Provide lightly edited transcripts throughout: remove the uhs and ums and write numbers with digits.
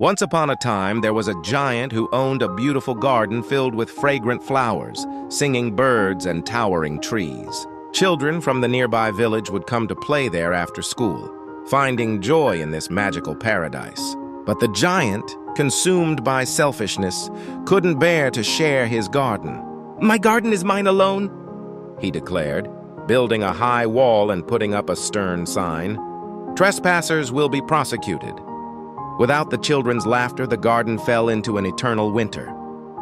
Once upon a time, there was a giant who owned a beautiful garden filled with fragrant flowers, singing birds, and towering trees. Children from the nearby village would come to play there after school, finding joy in this magical paradise. But the giant, consumed by selfishness, couldn't bear to share his garden. "My garden is mine alone," he declared, building a high wall and putting up a stern sign. "Trespassers will be prosecuted." Without the children's laughter, the garden fell into an eternal winter.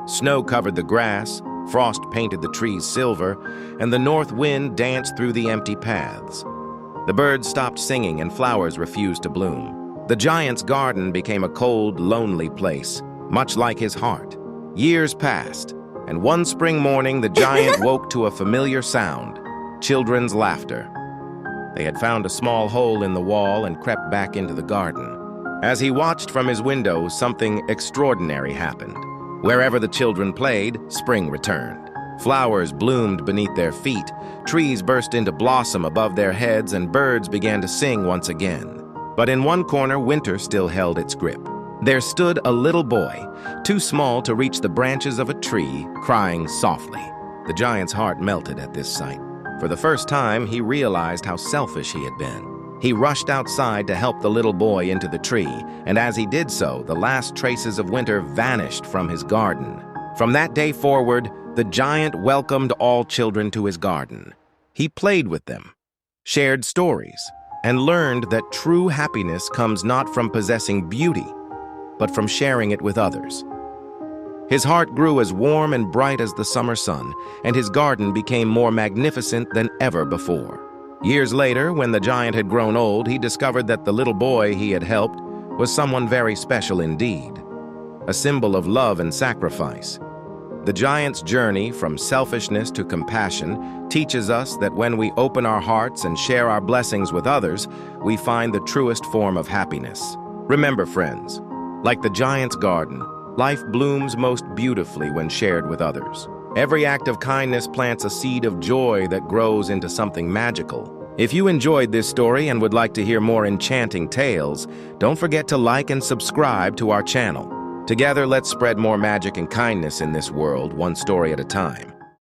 Snow covered the grass, frost painted the trees silver, and the north wind danced through the empty paths. The birds stopped singing and flowers refused to bloom. The giant's garden became a cold, lonely place, much like his heart. Years passed, and one spring morning the giant woke to a familiar sound: children's laughter. They had found a small hole in the wall and crept back into the garden. As he watched from his window, something extraordinary happened. Wherever the children played, spring returned. Flowers bloomed beneath their feet, trees burst into blossom above their heads, and birds began to sing once again. But in one corner, winter still held its grip. There stood a little boy, too small to reach the branches of a tree, crying softly. The giant's heart melted at this sight. For the first time, he realized how selfish he had been. He rushed outside to help the little boy into the tree, and as he did so, the last traces of winter vanished from his garden. From that day forward, the giant welcomed all children to his garden. He played with them, shared stories, and learned that true happiness comes not from possessing beauty, but from sharing it with others. His heart grew as warm and bright as the summer sun, and his garden became more magnificent than ever before. Years later, when the giant had grown old, he discovered that the little boy he had helped was someone very special indeed, a symbol of love and sacrifice. The giant's journey from selfishness to compassion teaches us that when we open our hearts and share our blessings with others, we find the truest form of happiness. Remember, friends, like the giant's garden, life blooms most beautifully when shared with others. Every act of kindness plants a seed of joy that grows into something magical. If you enjoyed this story and would like to hear more enchanting tales, don't forget to like and subscribe to our channel. Together, let's spread more magic and kindness in this world, one story at a time.